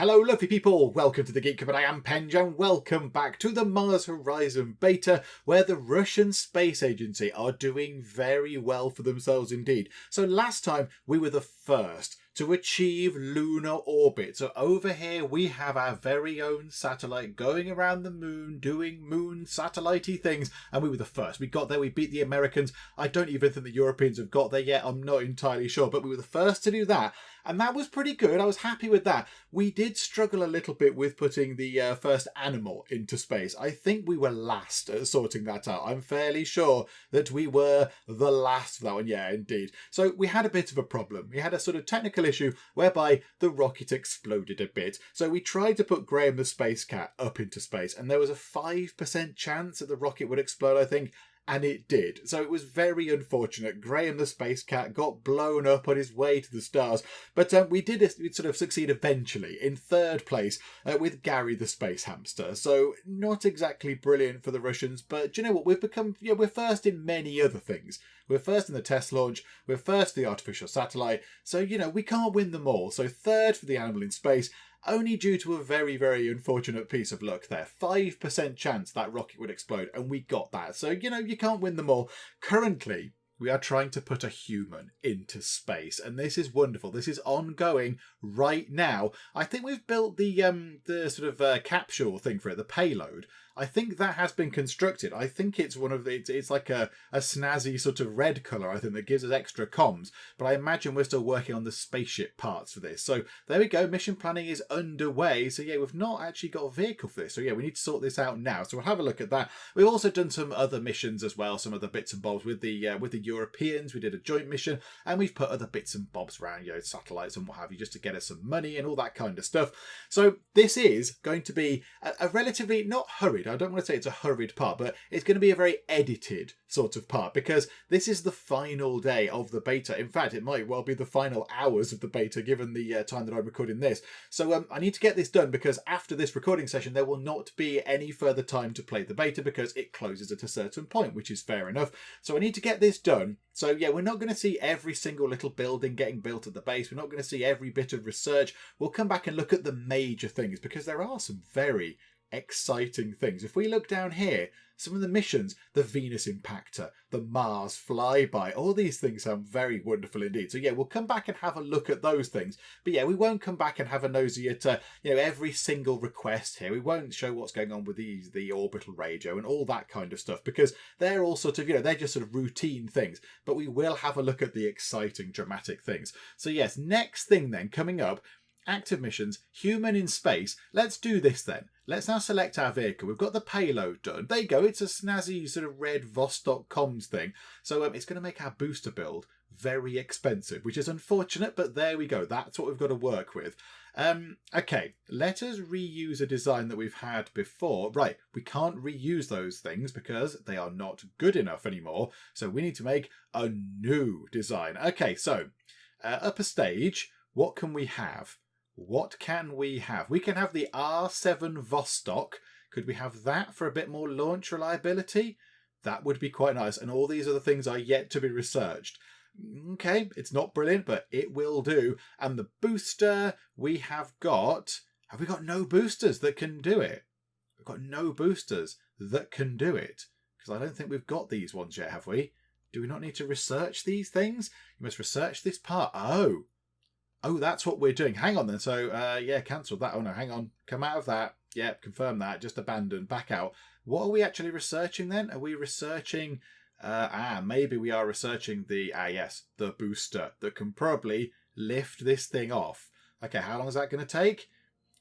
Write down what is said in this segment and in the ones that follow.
Hello lovely people, welcome to the Geek, but I am Penj and welcome back to the Mars Horizon beta where the Russian Space Agency are doing very well for themselves indeed. So last time we were the first to achieve lunar orbit. So over here we have our very own satellite going around the moon, doing moon satellite-y things, and we were the first. We got there, we beat the Americans. I don't even think the Europeans have got there yet, I'm not entirely sure, but we were the first to do that. And that was pretty good. I was happy with that. We did struggle a little bit with putting the first animal into space. I think we were last at sorting that out. I'm fairly sure that we were the last for that one. Yeah, indeed. So we had a bit of a problem. We had a sort of technical issue whereby the rocket exploded a bit. So we tried to put Graham the Space Cat up into space, and there was a 5% chance that the rocket would explode, I think. And it did. So it was very unfortunate. Graham the Space Cat got blown up on his way to the stars. But we'd sort of succeed eventually in third place with Gary the Space Hamster. So not exactly brilliant for the Russians. But do you know what? We've become, we're first in many other things. We're first in the test launch. We're first for the artificial satellite. So, we can't win them all. So third for the animal in space. Only due to a very, very unfortunate piece of luck there. 5% chance that rocket would explode, and we got that. So, you can't win them all. Currently, we are trying to put a human into space, and this is wonderful. This is ongoing right now. I think we've built the sort of capsule thing for it, the payload. I think that has been constructed. I think it's one of the, it's like a snazzy sort of red colour, I think, that gives us extra comms. But I imagine we're still working on the spaceship parts for this. So there we go. Mission planning is underway. So yeah, we've not actually got a vehicle for this. So yeah, we need to sort this out now. So we'll have a look at that. We've also done some other missions as well, some other bits and bobs with the Europeans. We did a joint mission, and we've put other bits and bobs around, satellites and what have you, just to get us some money and all that kind of stuff. So this is going to be a relatively, not hurried, I don't want to say it's a hurried part, but it's going to be a very edited sort of part, because this is the final day of the beta. In fact, it might well be the final hours of the beta, given the time that I'm recording this. So I need to get this done, because after this recording session, there will not be any further time to play the beta, because it closes at a certain point, which is fair enough. So I need to get this done. So yeah, we're not going to see every single little building getting built at the base. We're not going to see every bit of research. We'll come back and look at the major things, because there are some very exciting things. If we look down here, some of the missions, the Venus Impactor, the Mars Flyby, all these things sound very wonderful indeed. So yeah, we'll come back and have a look at those things. But yeah, we won't come back and have a nosy at every single request here. We won't show what's going on with the orbital radio and all that kind of stuff, because they're all sort of, they're just sort of routine things. But we will have a look at the exciting, dramatic things. So yes, next thing then coming up, active missions, human in space. Let's do this then. Let's now select our vehicle. We've got the payload done. There you go. It's a snazzy sort of red Vostok comms thing. So it's going to make our booster build very expensive, which is unfortunate, but there we go. That's what we've got to work with. Okay, let us reuse a design that we've had before. Right, we can't reuse those things because they are not good enough anymore. So we need to make a new design. Okay, so up a stage, what can we have? What can we have? We can have the R7 Vostok. Could we have that for a bit more launch reliability? That would be quite nice. And all these other things are yet to be researched. Okay, it's not brilliant, but it will do. And the booster, we have we got no boosters that can do it? We've got no boosters that can do it. Because I don't think we've got these ones yet, have we? Do we not need to research these things? You must research this part. Oh, that's what we're doing. Hang on then. So, yeah, cancel that. Oh, no, hang on. Come out of that. Yeah, confirm that. Just abandon. Back out. What are we actually researching then? Are we researching... maybe we are researching the booster that can probably lift this thing off. Okay, how long is that going to take?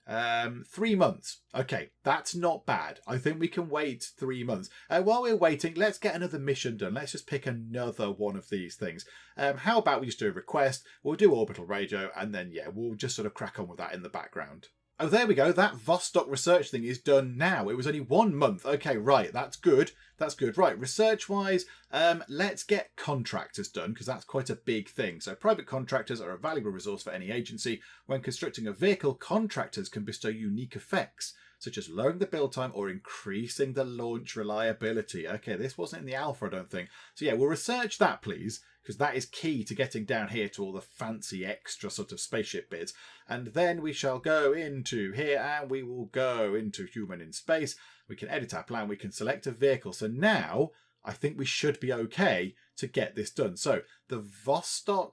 3 months. Okay, that's not bad. I think we can wait 3 months. While we're waiting, let's get another mission done. Let's just pick another one of these things. How about we just do a request? We'll do orbital radio, and then, yeah, we'll just sort of crack on with that in the background. Oh, there we go. That Vostok research thing is done now. It was only 1 month. Okay, right. That's good. That's good. Right, research-wise, let's get contractors done, because that's quite a big thing. So private contractors are a valuable resource for any agency. When constructing a vehicle, contractors can bestow unique effects, such as lowering the build time or increasing the launch reliability. Okay, this wasn't in the alpha, I don't think. So yeah, we'll research that, please, because that is key to getting down here to all the fancy extra sort of spaceship bits. And then we shall go into here and we will go into human in space. We can edit our plan. We can select a vehicle. So now I think we should be okay to get this done. So the Vostok,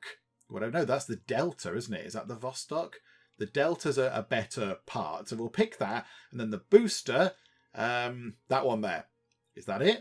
well, I don't know, that's the Delta, isn't it? Is that the Vostok? The Delta's a better part. So we'll pick that. And then the booster, that one there. Is that it?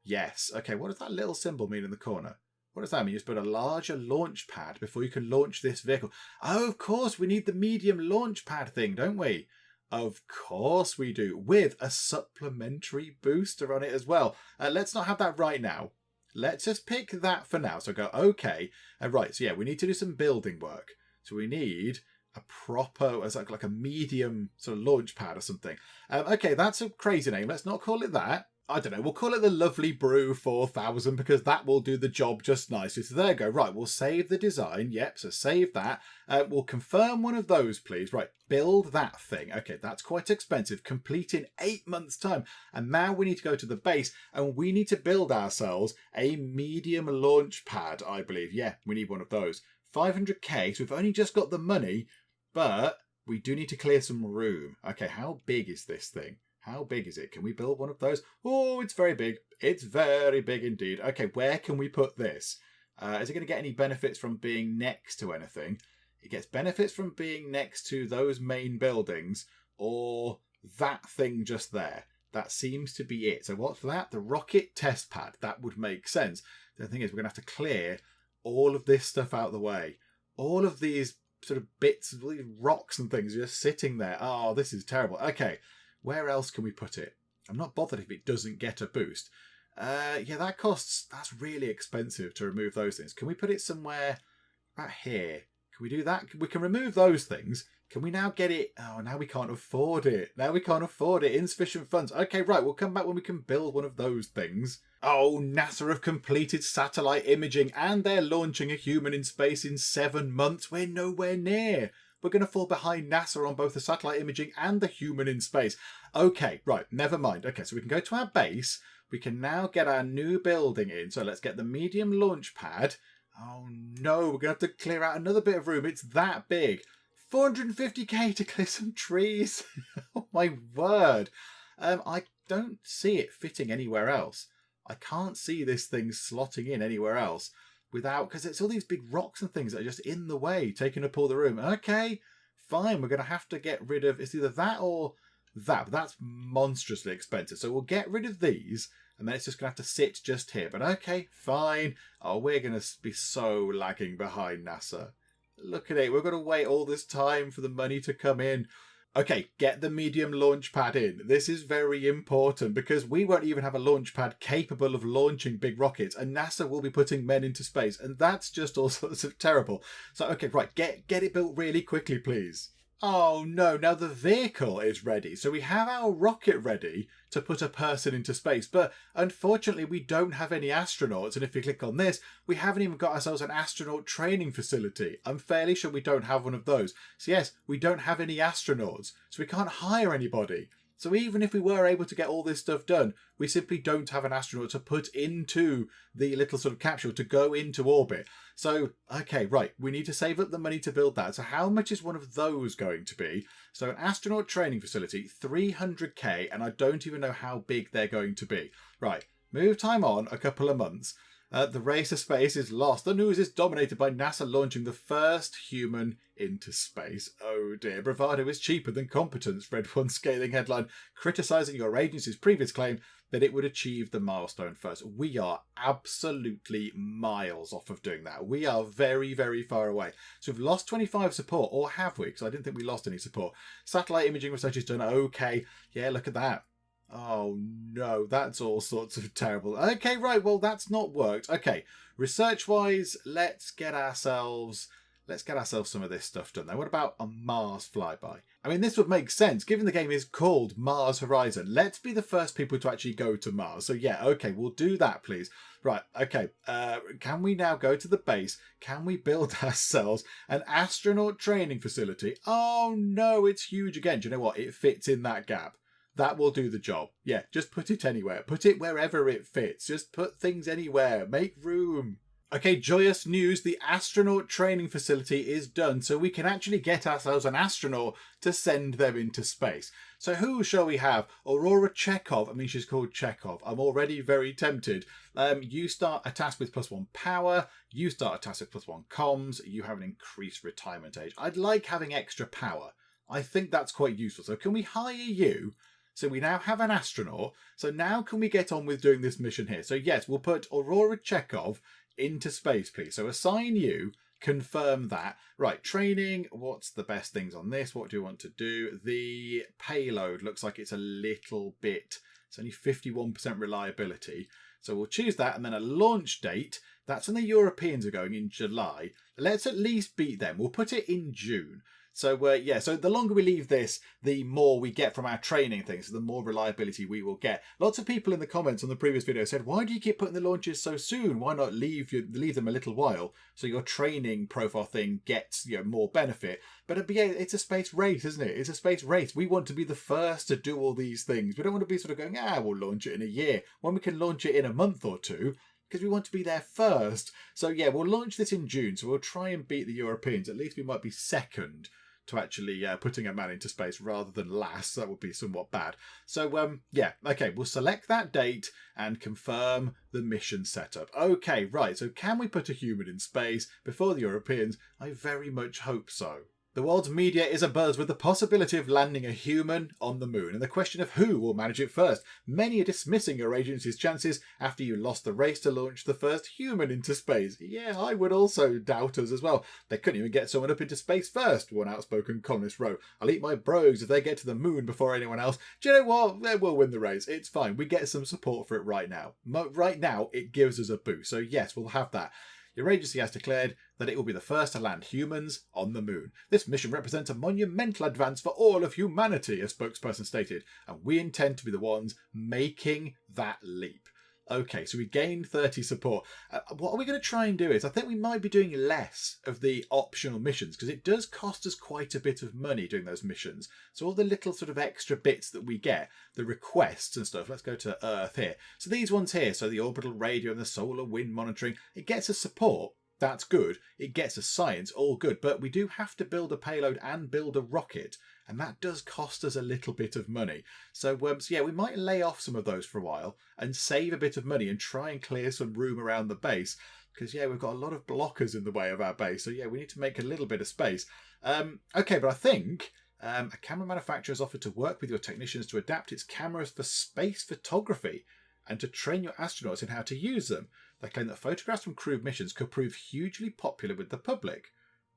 Yes. Okay, what does that little symbol mean in the corner? What does that mean? You just put a larger launch pad before you can launch this vehicle. Oh, of course, we need the medium launch pad thing, don't we? Of course we do, with a supplementary booster on it as well. Let's not have that right now. Let's just pick that for now. So go, okay. Right, so yeah, we need to do some building work. So we need a proper, like a medium sort of launch pad or something. Okay, that's a crazy name. Let's not call it that. I don't know, we'll call it the Lovely Brew 4000 because that will do the job just nicely. So there you go. Right, we'll save the design. Yep, so save that. We'll confirm one of those, please. Right, build that thing. Okay, that's quite expensive. Complete in 8 months' time. And now we need to go to the base and we need to build ourselves a medium launch pad, I believe. Yeah, we need one of those. 500k, so we've only just got the money, but we do need to clear some room. Okay, how big is this thing? How big is it? Can we build one of those? Oh, it's very big. It's very big indeed. Okay, where can we put this? Is it going to get any benefits from being next to anything? It gets benefits from being next to those main buildings or that thing just there. That seems to be it. So what's that? The rocket test pad. That would make sense. The thing is, we're going to have to clear all of this stuff out of the way. All of these sort of bits, these rocks and things are just sitting there. Oh, this is terrible. Okay. Where else can we put it? I'm not bothered if it doesn't get a boost. Yeah, that's really expensive to remove those things. Can we put it somewhere right here? Can we do that? We can remove those things. Can we now get it? Oh, now we can't afford it. Now we can't afford it. Insufficient funds. Okay, right. We'll come back when we can build one of those things. Oh, NASA have completed satellite imaging and they're launching a human in space in 7 months. We're nowhere near. We're going to fall behind NASA on both the satellite imaging and the human in space. Okay, right, never mind. Okay, so we can go to our base. We can now get our new building in. So let's get the medium launch pad. Oh no, we're going to have to clear out another bit of room. It's that big. 450k to clear some trees. Oh my word. I don't see it fitting anywhere else. I can't see this thing slotting in anywhere else. Without, because it's all these big rocks and things that are just in the way, taking up all the room. Okay, fine. We're going to have to get rid of, it's either that or that. But that's monstrously expensive. So we'll get rid of these, and then it's just going to have to sit just here. But okay, fine. Oh, we're going to be so lagging behind NASA. Look at it. We're going to wait all this time for the money to come in. Okay, get the medium launch pad in. This is very important because we won't even have a launch pad capable of launching big rockets, and NASA will be putting men into space, and that's just all sorts of terrible. So, okay, right, get it built really quickly, please. Oh no, now the vehicle is ready. So we have our rocket ready to put a person into space, but unfortunately we don't have any astronauts. And if you click on this, we haven't even got ourselves an astronaut training facility. I'm fairly sure we don't have one of those. So yes, we don't have any astronauts, so we can't hire anybody. So even if we were able to get all this stuff done, we simply don't have an astronaut to put into the little sort of capsule to go into orbit. So, okay, right, we need to save up the money to build that. So how much is one of those going to be? So an astronaut training facility, 300k, and I don't even know how big they're going to be. Right, move time on a couple of months. The race to space is lost. The news is dominated by NASA launching the first human into space. Oh dear, bravado is cheaper than competence, read one scathing headline, criticising your agency's previous claim that it would achieve the milestone first. We are absolutely miles off of doing that. We are very, very far away. So we've lost 25 support, or have we? Because I didn't think we lost any support. Satellite imaging research is done. Okay, yeah, look at that. Oh no, that's all sorts of terrible. Okay, right, well that's not worked. Okay, research-wise, let's get ourselves some of this stuff done. Now, what about a Mars flyby? I mean, this would make sense, given the game is called Mars Horizon. Let's be the first people to actually go to Mars. So yeah, okay, we'll do that, please. Right, okay, can we now go to the base? Can we build ourselves an astronaut training facility? Oh no, it's huge again. Do you know what? It fits in that gap. That will do the job. Yeah, just put it anywhere. Put it wherever it fits. Just put things anywhere. Make room. Okay, joyous news. The astronaut training facility is done, so we can actually get ourselves an astronaut to send them into space. So who shall we have? Aurora Chekhov. I mean, she's called Chekhov. I'm already very tempted. You start a task with +1 power. You start a task with +1 comms. You have an increased retirement age. I'd like having extra power. I think that's quite useful. So can we hire you? So we now have an astronaut. So now can we get on with doing this mission here? So yes, we'll put Aurora Chekhov into space, please. So assign you, confirm that. Right, training, what's the best things on this? What do you want to do? The payload looks like it's a little bit, it's only 51% reliability. So we'll choose that, and then a launch date. That's when the Europeans are going in July. Let's at least beat them. We'll put it in June. So yeah, so the longer we leave this, the more we get from our training things, so the more reliability we will get. Lots of people in the comments on the previous video said, why do you keep putting the launches so soon? Why not leave them a little while so your training profile thing gets, you know, more benefit? But yeah, it's a space race, isn't it? It's a space race. We want to be the first to do all these things. We don't want to be sort of going, we'll launch it in a year, when we can launch it in a month or two, because we want to be there first. So yeah, we'll launch this in June, so we'll try and beat the Europeans. At least we might be second to actually putting a man into space rather than last. That would be somewhat bad. So yeah, okay, we'll select that date and confirm the mission setup. Okay, right, so can we put a human in space before the Europeans? I very much hope so. The world's media is abuzz with the possibility of landing a human on the moon, and the question of who will manage it first. Many are dismissing your agency's chances after you lost the race to launch the first human into space. Yeah, I would also doubt us as well. They couldn't even get someone up into space first, one outspoken columnist wrote. I'll eat my brogues if they get to the moon before anyone else. Do you know what? We'll win the race. It's fine. We get some support for it right now. Right now, it gives us a boost. So yes, we'll have that. Your agency has declared that it will be the first to land humans on the moon. This mission represents a monumental advance for all of humanity, a spokesperson stated, and we intend to be the ones making that leap. Okay, so we gained 30 support. What are we going to try and do is, I think we might be doing less of the optional missions, because it does cost us quite a bit of money doing those missions. So all the little sort of extra bits that we get, the requests and stuff, let's go to Earth here. So these ones here, so the orbital radio and the solar wind monitoring, it gets us support. That's good. It gets us science, all good. But we do have to build a payload and build a rocket. And that does cost us a little bit of money. So yeah, we might lay off some of those for a while and save a bit of money and try and clear some room around the base. Because, yeah, we've got a lot of blockers in the way of our base. So, yeah, we need to make a little bit of space. Okay, but I think a camera manufacturer has offered to work with your technicians to adapt its cameras for space photography and to train your astronauts in how to use them. They claim that photographs from crewed missions could prove hugely popular with the public.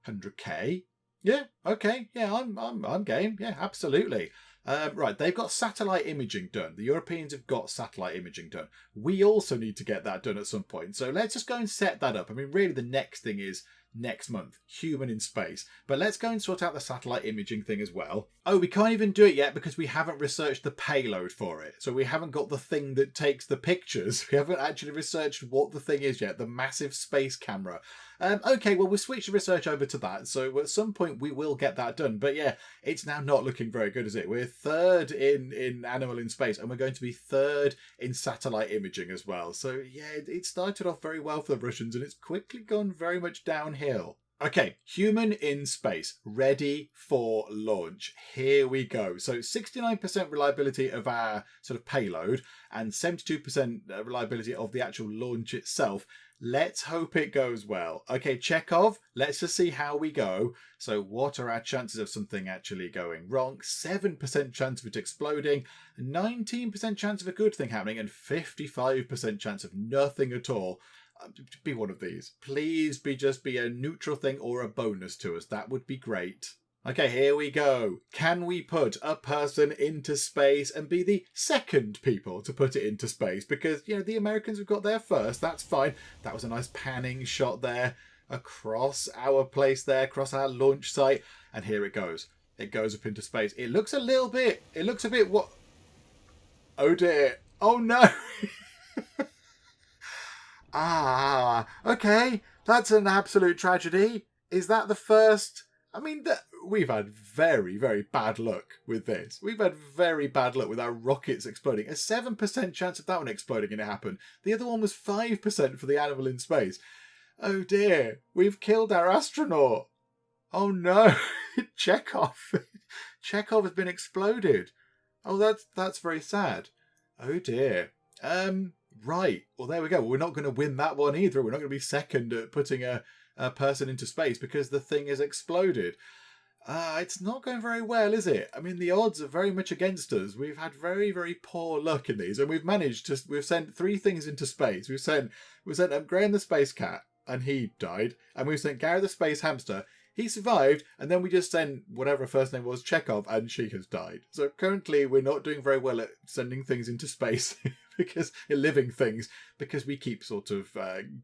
100k? Yeah, okay, yeah, I'm game. Yeah, absolutely. Right, they've got satellite imaging done. The Europeans have got satellite imaging done. We also need to get that done at some point. So let's just go and set that up. I mean, really the next thing is next month, human in space. But let's go and sort out the satellite imaging thing as well. Oh, we can't even do it yet because we haven't researched the payload for it. So we haven't got the thing that takes the pictures. We haven't actually researched what the thing is yet, the massive space camera. Okay, well, we'll switch the research over to that. So at some point we will get that done. But yeah, it's now not looking very good, is it? We're third in animal in space, and we're going to be third in satellite imaging as well. So yeah, it started off very well for the Russians, and it's quickly gone very much downhill. Okay, human in space, ready for launch. Here we go. So 69% reliability of our sort of payload and 72% reliability of the actual launch itself. Let's hope it goes well. Okay, Chekhov, let's just see how we go. So what are our chances of something actually going wrong? 7% chance of it exploding, 19% chance of a good thing happening, and 55% chance of nothing at all. Be one of these. Please just be a neutral thing or a bonus to us. That would be great. Okay, here we go. Can we put a person into space and be the second people to put it into space? Because, you know, the Americans have got there first. That's fine. That was a nice panning shot there across our place there, across our launch site. And here it goes. It goes up into space. It looks a bit what? Oh dear. Oh no. Okay. That's an absolute tragedy. Is that the first? I mean, we've had very, very bad luck with this. We've had very bad luck with our rockets exploding. A 7% chance of that one exploding and it happened. The other one was 5% for the animal in space. Oh dear, we've killed our astronaut. Oh no, Chekhov. Chekhov has been exploded. Oh, that's very sad. Oh dear. Right. Well, there we go. We're not going to win that one either. We're not going to be second at putting a person into space because the thing is exploded. It's not going very well, is it? I mean, the odds are very much against us. We've had very, very poor luck in these, and we've sent 3 things into space. We've sent Graham the space cat, and he died, and we've sent Gary the space hamster. He survived, and then we just sent whatever her first name was, Chekhov, and she has died. So currently, we're not doing very well at sending things into space because living things, because we keep sort of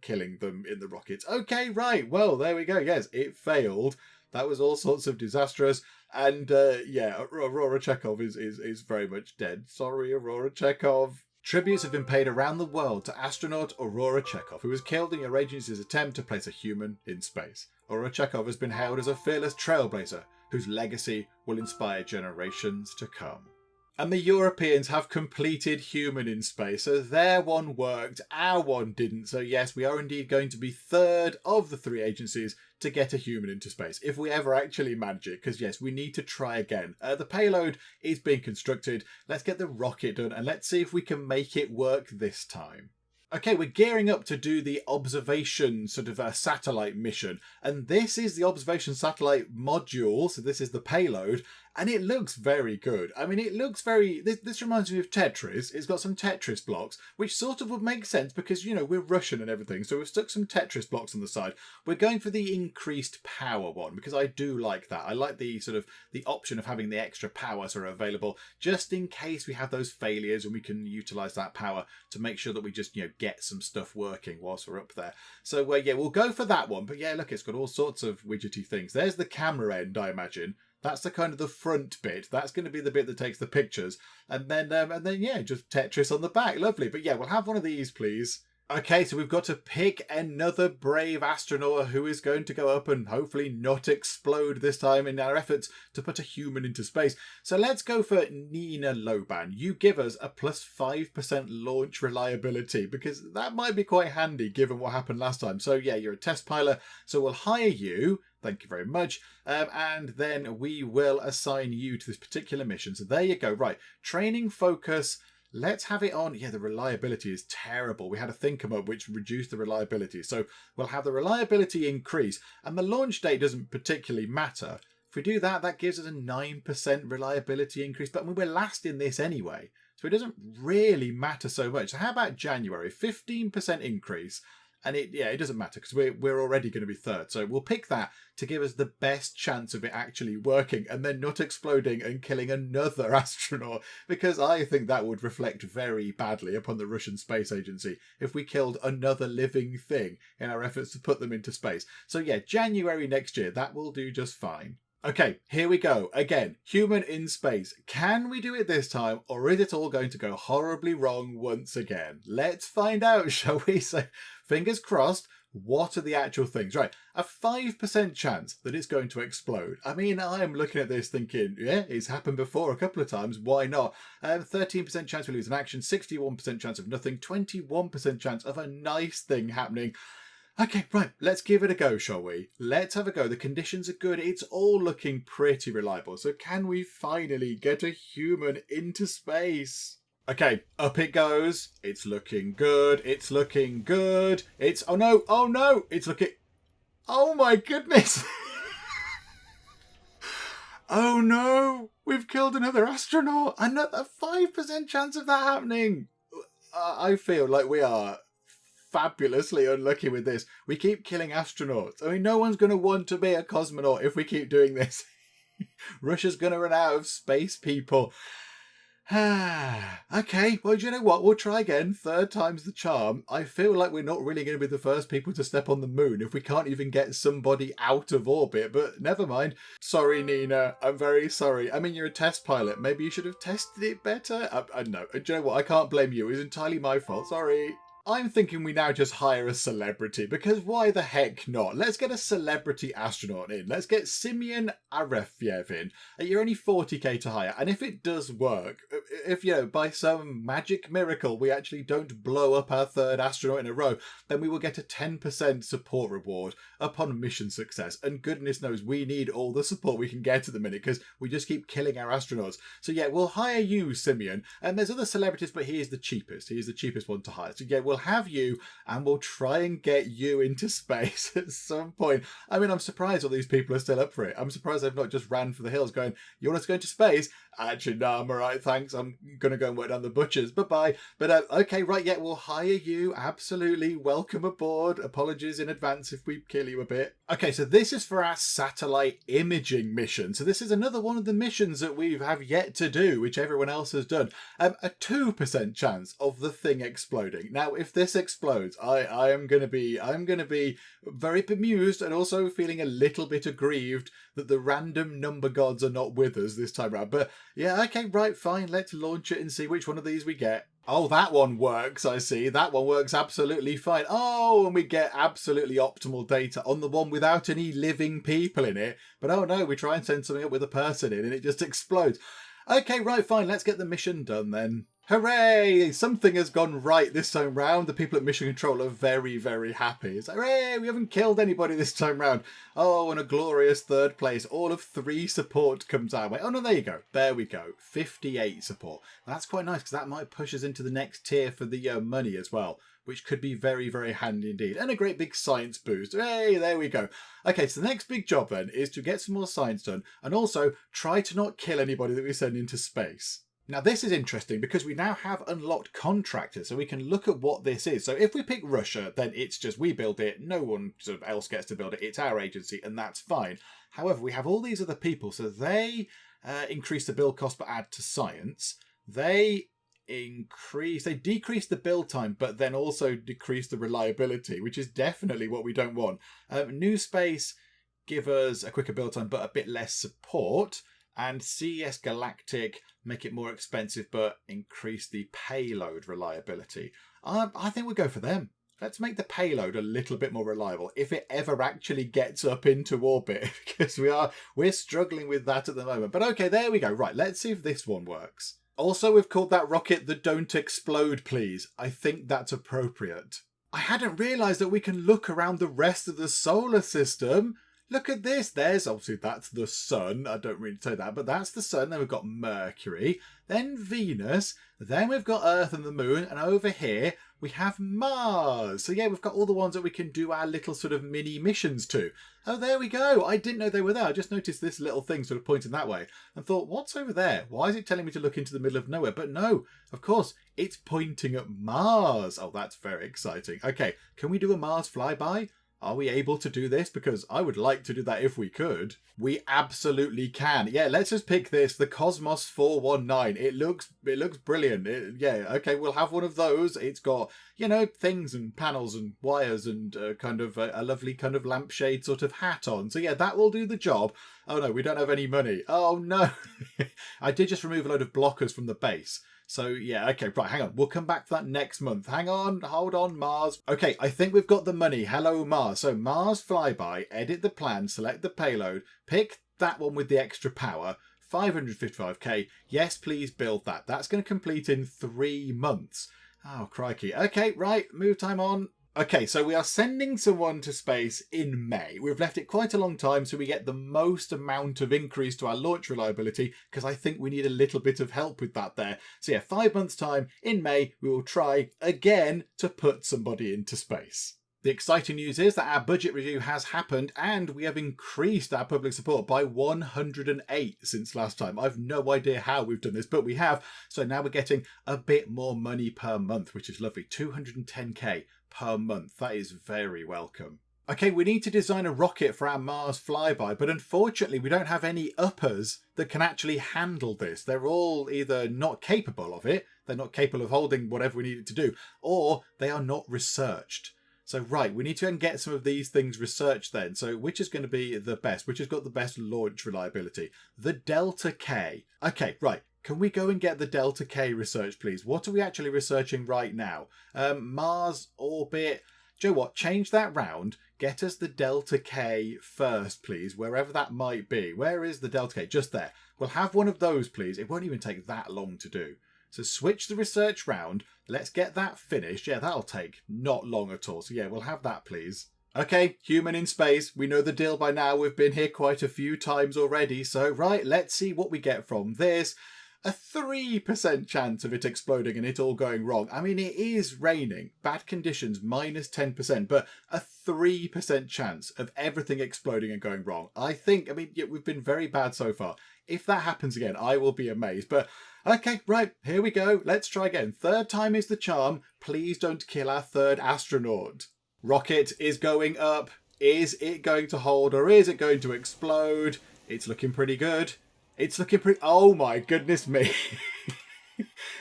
killing them in the rockets. Okay, right. Well, there we go. Yes, it failed. That was all sorts of disastrous. And Aurora Chekhov is very much dead. Sorry, Aurora Chekhov. Tributes have been paid around the world to astronaut Aurora Chekhov, who was killed in your agency's attempt to place a human in space. Aurora Chekhov has been hailed as a fearless trailblazer, whose legacy will inspire generations to come. And the Europeans have completed human in space, so their one worked, our one didn't. So yes, we are indeed going to be third of the 3 agencies to get a human into space, if we ever actually manage it, because yes, we need to try again. The payload is being constructed. Let's get the rocket done, and let's see if we can make it work this time. Okay, we're gearing up to do the observation sort of satellite mission. And this is the observation satellite module. So this is the payload. And it looks very good. I mean, it looks very... This reminds me of Tetris. It's got some Tetris blocks, which sort of would make sense because, you know, we're Russian and everything. So we've stuck some Tetris blocks on the side. We're going for the increased power one because I do like that. I like the sort of the option of having the extra power sort of available just in case we have those failures and we can utilise that power to make sure that we just, you know, get some stuff working whilst we're up there. So, yeah, we'll go for that one. But yeah, look, it's got all sorts of widgety things. There's the camera end, I imagine. That's the kind of the front bit. That's going to be the bit that takes the pictures. And then yeah, just Tetris on the back. Lovely. But yeah, we'll have one of these, please. Okay, so we've got to pick another brave astronaut who is going to go up and hopefully not explode this time in our efforts to put a human into space. So let's go for Nina Loban. You give us a plus 5% launch reliability because that might be quite handy given what happened last time. So yeah, you're a test pilot. So we'll hire you. Thank you very much. And then we will assign you to this particular mission. So there you go. Right. Training focus. Let's have it on. Yeah, the reliability is terrible. We had a thing come up which reduced the reliability. So we'll have the reliability increase. And the launch date doesn't particularly matter. If we do that, that gives us a 9% reliability increase. But I mean, we're last in this anyway. So it doesn't really matter so much. So how about January? 15% increase. And it doesn't matter because we're already going to be third. So we'll pick that to give us the best chance of it actually working and then not exploding and killing another astronaut. Because I think that would reflect very badly upon the Russian Space Agency if we killed another living thing in our efforts to put them into space. So yeah, January next year, that will do just fine. Okay, here we go. Again, human in space. Can we do it this time, or is it all going to go horribly wrong once again? Let's find out, shall we? So, fingers crossed. What are the actual things? Right, a 5% chance that it's going to explode. I mean, I'm looking at this thinking, yeah, it's happened before a couple of times. Why not? 13% chance we lose an action, 61% chance of nothing, 21% chance of a nice thing happening. Okay, right, let's give it a go, shall we? Let's have a go. The conditions are good. It's all looking pretty reliable. So can we finally get a human into space? Okay, up it goes. It's looking good. It's looking good. Oh no, it's looking... Oh my goodness. Oh no, we've killed another astronaut. Another 5% chance of that happening. I feel like we are fabulously unlucky with this. We keep killing astronauts. I mean, no one's going to want to be a cosmonaut if we keep doing this. Russia's going to run out of space people. Okay, well, do you know what? We'll try again. Third time's the charm. I feel like we're not really going to be the first people to step on the moon if we can't even get somebody out of orbit, but never mind. Sorry, Nina. I'm very sorry. I mean, you're a test pilot. Maybe you should have tested it better. I don't know. Do you know what? I can't blame you. It was entirely my fault. Sorry. I'm thinking we now just hire a celebrity, because why the heck not? Let's get a celebrity astronaut in. Let's get Simeon Arefiev in. You're only 40k to hire, and if it does work, if, you know, by some magic miracle we actually don't blow up our third astronaut in a row, then we will get a 10% support reward upon mission success. And goodness knows we need all the support we can get at the minute, because we just keep killing our astronauts. So yeah, we'll hire you, Simeon. And there's other celebrities, but he is the cheapest. He is the cheapest one to hire. So yeah, we'll have you, and we'll try and get you into space at some point. I mean, I'm surprised all these people are still up for it. I'm surprised they've not just ran for the hills going, you want us to go into space? Actually, no, I'm all right, thanks. I'm going to go and work down the butchers. Bye-bye. But okay, right, yeah, we'll hire you. Absolutely. Welcome aboard. Apologies in advance if we kill you a bit. Okay, so this is for our satellite imaging mission. So this is another one of the missions that we have yet to do, which everyone else has done. A 2% chance of the thing exploding. Now, if this explodes, I'm going to be very bemused, and also feeling a little bit aggrieved that the random number gods are not with us this time around. But yeah, okay, right, fine. Let's launch it and see which one of these we get. Oh, that one works, I see. That one works absolutely fine. Oh, and we get absolutely optimal data on the one without any living people in it. But oh no, we try and send something up with a person in and it just explodes. Okay, right, fine. Let's get the mission done then. Hooray! Something has gone right this time round. The people at Mission Control are very, very happy. It's like, hooray! We haven't killed anybody this time round. Oh, and a glorious third place. All of 3 support comes our way. Oh, no, there you go. There we go. 58 support. That's quite nice, because that might push us into the next tier for the money as well, which could be very, very handy indeed. And a great big science boost. Hey, there we go. Okay, so the next big job then is to get some more science done, and also try to not kill anybody that we send into space. Now, this is interesting because we now have unlocked contractors, so we can look at what this is. So if we pick Russia, then it's just we build it, no one sort of else gets to build it, it's our agency, and that's fine. However, we have all these other people, so they increase the build cost but add to science. They decrease the build time, but then also decrease the reliability, which is definitely what we don't want. New Space give us a quicker build time but a bit less support. And CES Galactic make it more expensive but increase the payload reliability. I think we'll go for them. Let's make the payload a little bit more reliable if it ever actually gets up into orbit, because we're struggling with that at the moment. But okay, there we go. Right, let's see if this one works. Also, we've called that rocket the Don't Explode Please. I think that's appropriate. I hadn't realised that we can look around the rest of the solar system. Look at this. There's obviously, that's the sun. I don't really say that, but that's the sun. Then we've got Mercury, then Venus, then we've got Earth and the Moon, and over here we have Mars. So yeah, we've got all the ones that we can do our little sort of mini missions to. Oh, there we go. I didn't know they were there. I just noticed this little thing sort of pointing that way and thought, what's over there? Why is it telling me to look into the middle of nowhere? But no, of course, it's pointing at Mars. Oh, that's very exciting. Okay, can we do a Mars flyby? Are we able to do this? Because I would like to do that if we could. We absolutely can. Yeah, let's just pick this, the Cosmos 419. It looks brilliant. Yeah, okay, we'll have one of those. It's got, you know, things and panels and wires and kind of a lovely kind of lampshade sort of hat on. So yeah, that will do the job. Oh no, we don't have any money. Oh no. I did just remove a load of blockers from the base. So yeah, okay, right, hang on. We'll come back for that next month. Hang on, hold on, Mars. Okay, I think we've got the money. Hello, Mars. So Mars flyby, edit the plan, select the payload, pick that one with the extra power, 555k. Yes, please build that. That's going to complete in 3 months. Oh, crikey. Okay, right, move time on. Okay, so we are sending someone to space in May. We've left it quite a long time so we get the most amount of increase to our launch reliability, because I think we need a little bit of help with that there. So yeah, 5 months' time in May, we will try again to put somebody into space. The exciting news is that our budget review has happened and we have increased our public support by 108 since last time. I've no idea how we've done this, but we have. So now we're getting a bit more money per month, which is lovely. 210k per month. That is very welcome. Okay, we need to design a rocket for our Mars flyby, but unfortunately we don't have any uppers that can actually handle this. They're all either not capable of it, they're not capable of holding whatever we need it to do, or they are not researched. So right, we need to get some of these things researched then. So which is going to be the best? Which has got the best launch reliability? The Delta K. Okay, right. can we go and get the Delta K research, please? What are we actually researching right now? Mars orbit. Do you know what? Change that round. Get us the Delta K first, please, wherever that might be. Where is the Delta K? Just there. We'll have one of those, please. It won't even take that long to do. So switch the research round. Let's get that finished. Yeah, that'll take not long at all. So yeah, we'll have that, please. Okay, human in space. We know the deal by now. We've been here quite a few times already. So right, let's see what we get from this. A 3% chance of it exploding and it all going wrong. I mean, it is raining. Bad conditions, minus 10%, but a 3% chance of everything exploding and going wrong. I mean, yeah, we've been very bad so far. If that happens again, I will be amazed. But okay, right, here we go. Let's try again. Third time is the charm. Please don't kill our third astronaut. Rocket is going up. Is it going to hold or is it going to explode? It's looking pretty good. It's looking pretty... Oh my goodness me.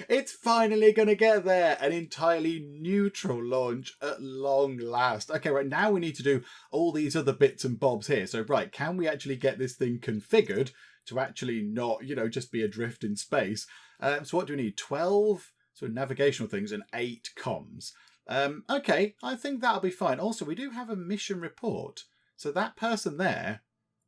It's finally going to get there. An entirely neutral launch at long last. Okay, right, now we need to do all these other bits and bobs here. So, right, can we actually get this thing configured to actually not, just be adrift in space? So what do we need? 12 sort of navigational things and 8 comms. Okay, I think that'll be fine. Also, we do have a mission report. So that person there...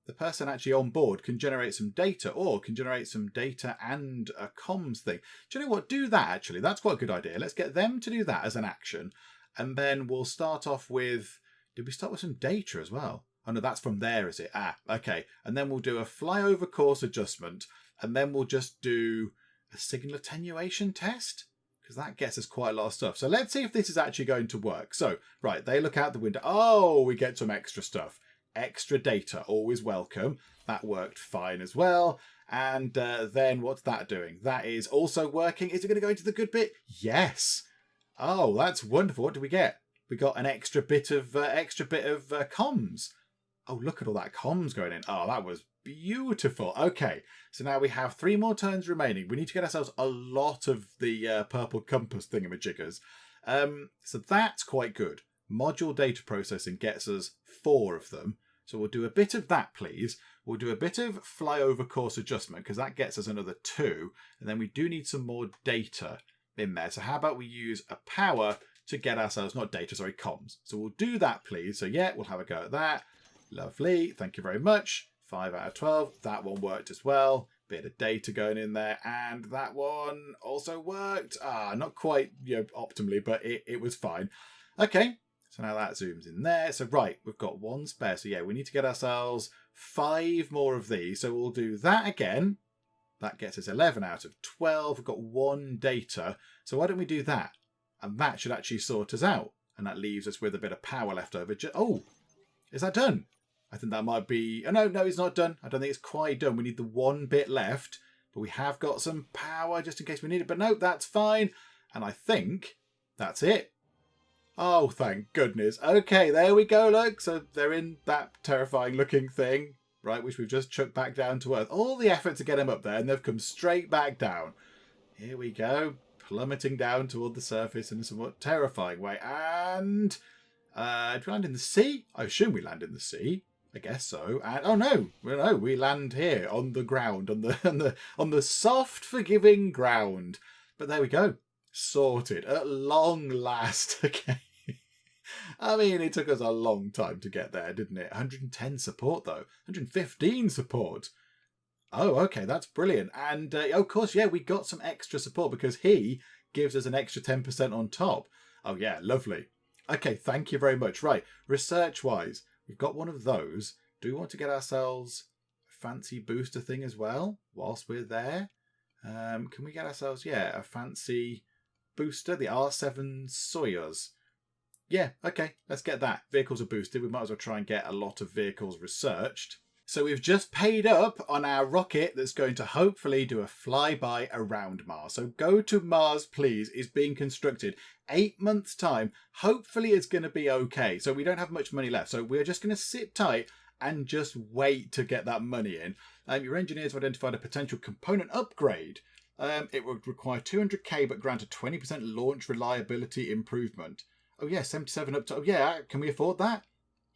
the person actually on board can generate some data or can generate some data and a comms thing. Do you know what? Do that, actually. That's quite a good idea. Let's get them to do that as an action. And then we'll start off with... Did we start with some data as well? Oh, no, that's from there, is it? Ah, okay. And then we'll do a flyover course adjustment. And then we'll just do a signal attenuation test. Because that gets us quite a lot of stuff. So let's see if this is actually going to work. So, right, they look out the window. Oh, we get some extra stuff. Extra data, always welcome. That worked fine as well. And then what's that doing? That is also working. Is it going to go into the good bit? Yes. Oh, that's wonderful. What do we get? We got an extra bit of comms. Oh, look at all that comms going in. Oh, that was beautiful. Okay, so now we have 3 more turns remaining. We need to get ourselves a lot of the purple compass thingamajiggers. So that's quite good. Module data processing gets us 4 of them. So we'll do a bit of that, please. We'll do a bit of flyover course adjustment because that gets us another 2. And then we do need some more data in there. So how about we use a power to get ourselves, not data, sorry, comms. So we'll do that, please. So yeah, we'll have a go at that. Lovely. Thank you very much. 5 out of 12. That one worked as well. Bit of data going in there. And that one also worked. Not quite, optimally, but it was fine. Okay. So now that zooms in there. So right, we've got 1 spare. So yeah, we need to get ourselves 5 more of these. So we'll do that again. That gets us 11 out of 12. We've got 1 data. So why don't we do that? And that should actually sort us out. And that leaves us with a bit of power left over. Oh, is that done? I think that might be... Oh, no, it's not done. I don't think it's quite done. We need the 1 bit left. But we have got some power just in case we need it. But no, that's fine. And I think that's it. Oh, thank goodness. Okay, there we go, look. So they're in that terrifying looking thing, right, which we've just chucked back down to Earth. All the effort to get them up there, and they've come straight back down. Here we go, plummeting down toward the surface in a somewhat terrifying way. And do we land in the sea? I assume we land in the sea. I guess so. And oh no, we land here on the ground, on the soft, forgiving ground. But there we go. Sorted at long last. Okay. I mean, it took us a long time to get there, didn't it? 110 support, though. 115 support. Oh, okay, that's brilliant. And, of course, yeah, we got some extra support because he gives us an extra 10% on top. Oh, yeah, lovely. Okay, thank you very much. Right, research-wise, we've got one of those. Do we want to get ourselves a fancy booster thing as well whilst we're there? Can we get ourselves, yeah, a fancy... booster, the R7 Soyuz. Yeah, okay, let's get that. Vehicles are boosted. We might as well try and get a lot of vehicles researched. So we've just paid up on our rocket that's going to hopefully do a flyby around Mars. So Go to Mars, Please is being constructed. 8 months' time. Hopefully it's going to be okay. So we don't have much money left. So we're just going to sit tight and just wait to get that money in. Your engineers have identified a potential component upgrade. It would require 200k but grant a 20% launch reliability improvement. Oh yeah, 77 up to... Oh yeah, can we afford that?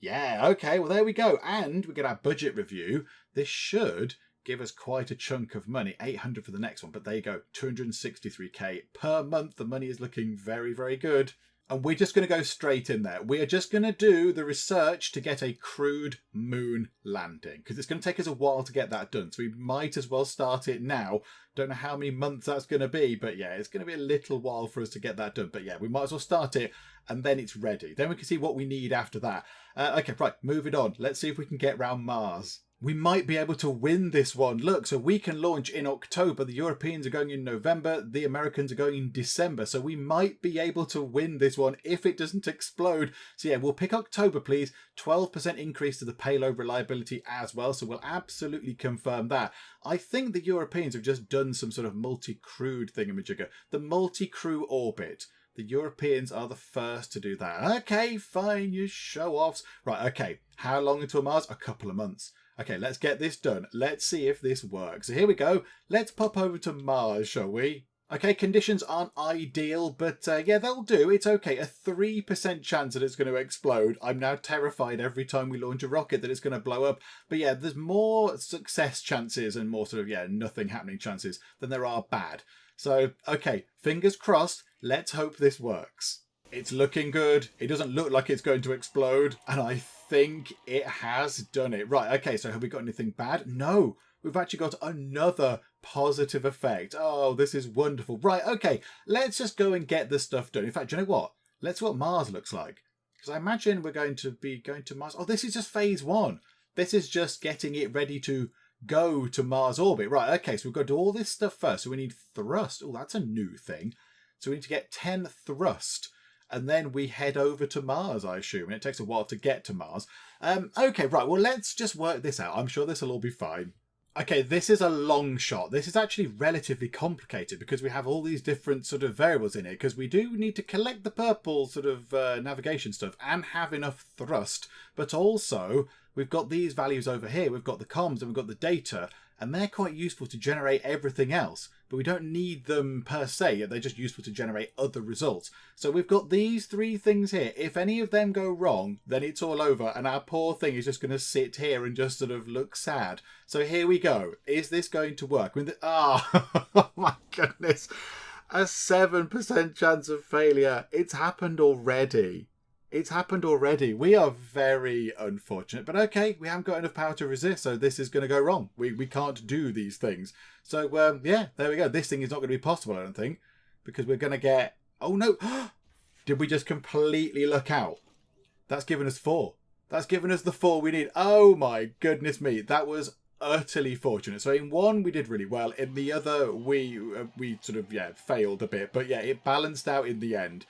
Yeah, okay, well there we go. And we get our budget review. This should give us quite a chunk of money, 800 for the next one, but there you go, 263k per month. The money is looking very, very good. And we're just going to go straight in there. We are just going to do the research to get a crewed moon landing, because it's going to take us a while to get that done. So we might as well start it now. Don't know how many months that's going to be, but yeah, it's going to be a little while for us to get that done. But yeah, we might as well start it, and then it's ready. Then we can see what we need after that. Okay, right, moving on. Let's see if we can get around Mars. We might be able to win this one. Look, so we can launch in October. The Europeans are going in November. The Americans are going in December. So we might be able to win this one if it doesn't explode. So yeah, we'll pick October, please. 12% increase to the payload reliability as well. So we'll absolutely confirm that. I think the Europeans have just done some sort of multi-crewed thingamajigger. The multi-crew orbit. The Europeans are the first to do that. Okay, fine, you show-offs. Right, okay. How long until Mars? A couple of months. Okay, let's get this done. Let's see if this works. So here we go. Let's pop over to Mars, shall we? Okay, conditions aren't ideal, but yeah, they'll do. It's okay. A 3% chance that it's going to explode. I'm now terrified every time we launch a rocket that it's going to blow up. But yeah, there's more success chances and more sort of, yeah, nothing happening chances than there are bad. So, okay, fingers crossed. Let's hope this works. It's looking good. It doesn't look like it's going to explode. And I think it has done it. Right, okay, so have we got anything bad? No, we've actually got another positive effect. Oh, this is wonderful. Right, okay, let's just go and get this stuff done. In fact, do you know what? Let's see what Mars looks like. Because I imagine we're going to be going to Mars. Oh, this is just phase 1. This is just getting it ready to go to Mars orbit. Right, okay, so we've got to do all this stuff first. So we need thrust. Oh, that's a new thing. So we need to get 10 thrust. And then we head over to Mars, I assume. And it takes a while to get to Mars. Okay, right. Well, let's just work this out. I'm sure this will all be fine. Okay, this is a long shot. This is actually relatively complicated because we have all these different sort of variables in it. Because we do need to collect the purple sort of navigation stuff and have enough thrust. But also, we've got these values over here. We've got the comms and we've got the data. And they're quite useful to generate everything else. But we don't need them per se. They're just useful to generate other results. So we've got these 3 things here. If any of them go wrong, then it's all over. And our poor thing is just going to sit here and just sort of look sad. So here we go. Is this going to work? Oh my goodness. A 7% chance of failure. It's happened already. It's happened already. We are very unfortunate. But okay, we haven't got enough power to resist, so this is going to go wrong. We can't do these things. So, yeah, there we go. This thing is not going to be possible, I don't think, because we're going to get... Oh, no. Did we just completely luck out? That's given us 4. That's given us the 4 we need. Oh, my goodness me. That was utterly fortunate. So in one, we did really well. In the other, we sort of, yeah, failed a bit. But, yeah, it balanced out in the end.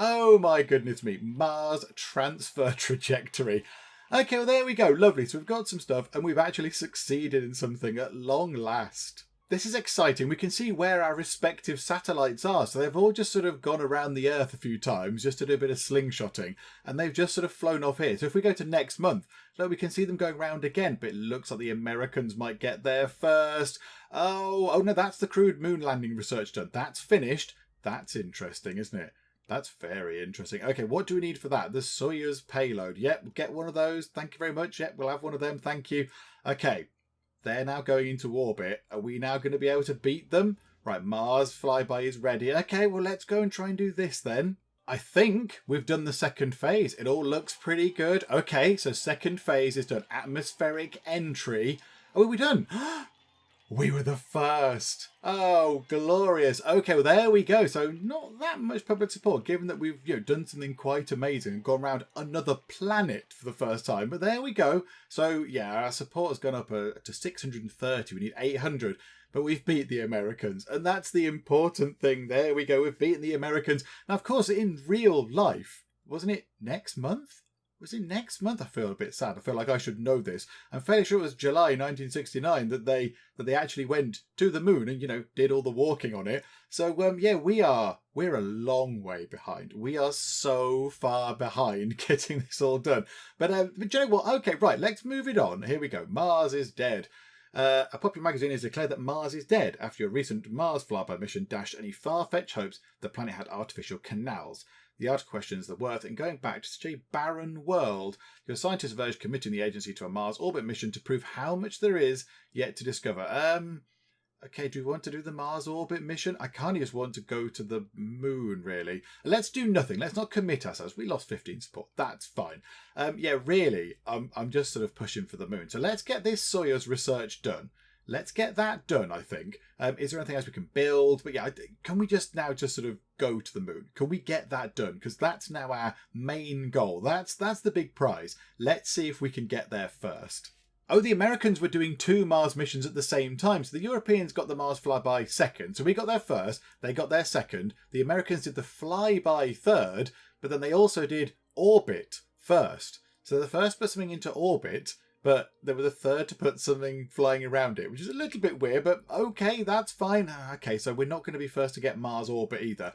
Oh my goodness me, Mars transfer trajectory. Okay, well there we go, lovely. So we've got some stuff and we've actually succeeded in something at long last. This is exciting. We can see where our respective satellites are. So they've all just sort of gone around the Earth a few times just to do a bit of slingshotting. And they've just sort of flown off here. So if we go to next month, look, we can see them going round again. But it looks like the Americans might get there first. Oh no, that's the crewed moon landing research done. That's finished. That's interesting, isn't it? That's very interesting. Okay, what do we need for that? The Soyuz payload. Yep, we'll get one of those. Thank you very much. Yep, we'll have one of them. Thank you. Okay, they're now going into orbit. Are we now going to be able to beat them? Right, Mars flyby is ready. Okay, well, let's go and try and do this then. I think we've done the second phase. It all looks pretty good. Okay, so second phase is done. Atmospheric entry. Oh, are we done? We were the first. Oh, glorious. Okay, well, there we go. So not that much public support, given that we've done something quite amazing and gone around another planet for the first time. But there we go. So, yeah, our support has gone up to 630. We need 800. But we've beat the Americans. And that's the important thing. There we go. We've beaten the Americans. Now, of course, in real life, wasn't it next month? Was it next month? I feel a bit sad. I feel like I should know this. I'm fairly sure it was July 1969 that they actually went to the moon and, did all the walking on it. So, yeah, we're a long way behind. We are so far behind getting this all done. But do you know what? Okay, right, let's move it on. Here we go. Mars is dead. A popular magazine has declared that Mars is dead after a recent Mars flyby mission dashed any far-fetched hopes the planet had artificial canals. The article questions the worth in going back to such a barren world. Your scientists have urged committing the agency to a Mars orbit mission to prove how much there is yet to discover. Okay, do we want to do the Mars orbit mission? I kind of just want to go to the moon, really. Let's do nothing. Let's not commit ourselves. We lost 15 support. That's fine. Yeah, really, I'm just sort of pushing for the moon. So let's get this Soyuz research done. Let's get that done, I think. Is there anything else we can build? But yeah, can we just sort of go to the moon? Can we get that done? Because that's now our main goal. That's the big prize. Let's see if we can get there first. Oh, the Americans were doing 2 Mars missions at the same time. So the Europeans got the Mars flyby second. So we got there first. They got there second. The Americans did the flyby third. But then they also did orbit first. So the first put something into orbit, but there was a third to put something flying around it, which is a little bit weird, but okay, that's fine. Okay, so we're not going to be first to get Mars orbit either.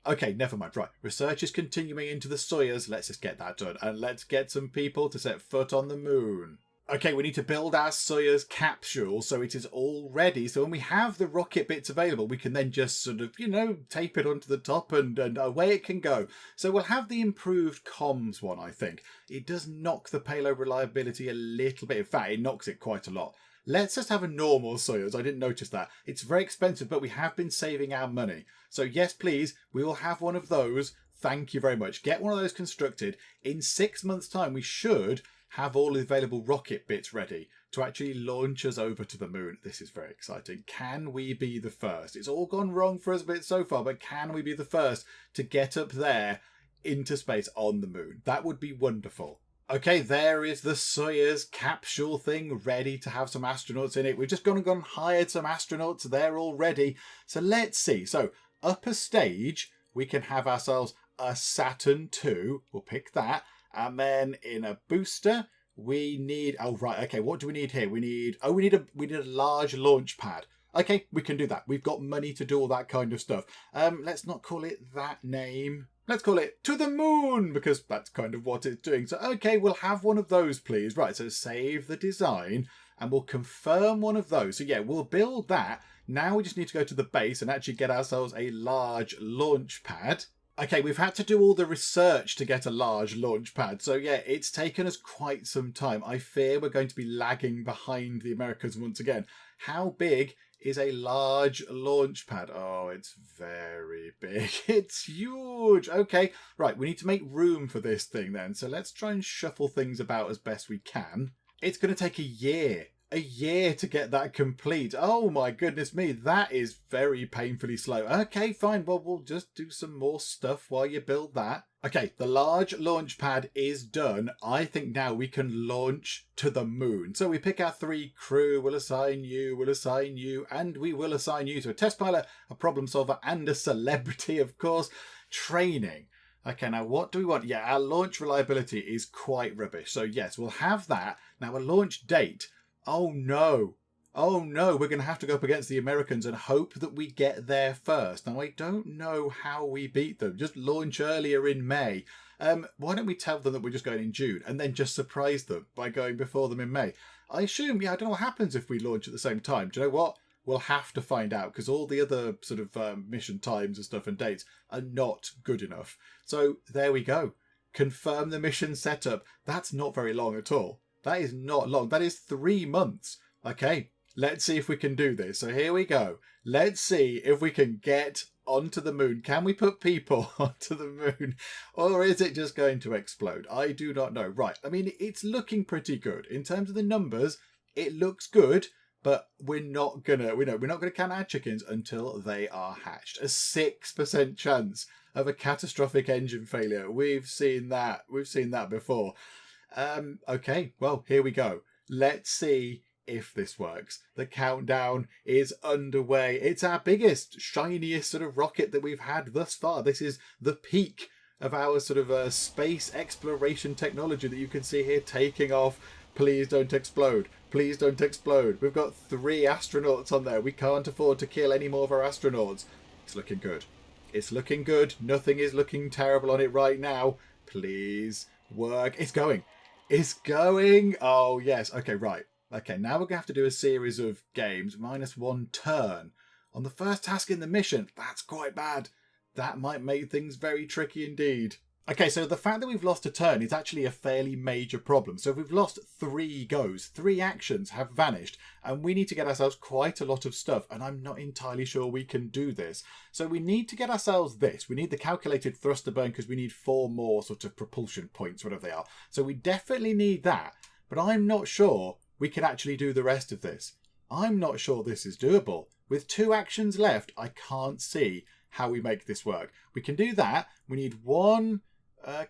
Okay, never mind. Right, research is continuing into the Soyuz. Let's just get that done. And let's get some people to set foot on the moon. Okay, we need to build our Soyuz capsule so it is all ready. So when we have the rocket bits available, we can then just sort of, tape it onto the top and away it can go. So we'll have the improved comms one, I think. It does knock the payload reliability a little bit. In fact, it knocks it quite a lot. Let's just have a normal Soyuz. I didn't notice that. It's very expensive, but we have been saving our money. So yes, please, we will have one of those. Thank you very much. Get one of those constructed. In 6 months' time, we should have all the available rocket bits ready to actually launch us over to the moon. This is very exciting. Can we be the first? It's all gone wrong for us a bit so far, but can we be the first to get up there into space on the moon? That would be wonderful. Okay, there is the Soyuz capsule thing ready to have some astronauts in it. We've just gone and hired some astronauts there already. So let's see. So up a stage, we can have ourselves a Saturn II. We'll pick that. And then in a booster, we need... Oh, right. Okay, what do we need here? We need a large launch pad. Okay, we can do that. We've got money to do all that kind of stuff. Let's not call it that name. Let's call it To the Moon, because that's kind of what it's doing. So, okay, we'll have one of those, please. Right, so save the design, and we'll confirm one of those. So, yeah, we'll build that. Now we just need to go to the base and actually get ourselves a large launch pad. Okay, we've had to do all the research to get a large launch pad. So yeah, it's taken us quite some time. I fear we're going to be lagging behind the Americans once again. How big is a large launch pad? Oh, it's very big. It's huge. Okay, right, we need to make room for this thing then. So let's try and shuffle things about as best we can. It's going to take a year. A year to get that complete. Oh my goodness me, that is very painfully slow. Okay, fine. Well, we'll just do some more stuff while you build that. Okay, the large launch pad is done. I think now we can launch to the moon. So we pick our 3 crew, we'll assign you, and we will assign you to a test pilot, a problem solver, and a celebrity, of course. Training. Okay, now what do we want? Yeah, our launch reliability is quite rubbish. So yes, we'll have that. Now a launch date. Oh no, we're going to have to go up against the Americans and hope that we get there first. Now, I don't know how we beat them. Just launch earlier in May. Why don't we tell them that we're just going in June and then just surprise them by going before them in May? I assume, I don't know what happens if we launch at the same time. Do you know what? We'll have to find out because all the other sort of mission times and stuff and dates are not good enough. So there we go. Confirm the mission setup. That's not very long at all. That is not long. That is 3 months. Okay, let's see if we can do this. So here we go. Let's see if we can get onto the moon. Can we put people onto the moon? Or is it just going to explode? I do not know. Right. I mean, it's looking pretty good. In terms of the numbers, it looks good. But we're not gonna count our chickens until they are hatched. A 6% chance of a catastrophic engine failure. We've seen that. We've seen that before. Okay, well, here we go. Let's see if this works. The countdown is underway. It's our biggest, shiniest sort of rocket that we've had thus far. This is the peak of our sort of space exploration technology that you can see here taking off. Please don't explode. Please don't explode. We've got 3 astronauts on there. We can't afford to kill any more of our astronauts. It's looking good. It's looking good. Nothing is looking terrible on it right now. Please work. It's going. It's going. Oh, yes. Okay, right. Okay, now we're going to have to do a series of games. -1 turn. On the first task in the mission. That's quite bad. that might make things very tricky indeed. Okay, so the fact that we've lost a turn is actually a fairly major problem. So if we've lost 3 goes, 3 actions have vanished, and we need to get ourselves quite a lot of stuff, and I'm not entirely sure we can do this. So we need to get ourselves this. We need the calculated thruster burn because we need 4 more sort of propulsion points, whatever they are. So we definitely need that, but I'm not sure we can actually do the rest of this. I'm not sure this is doable. With 2 actions left, I can't see how we make this work. We can do that. We need 1...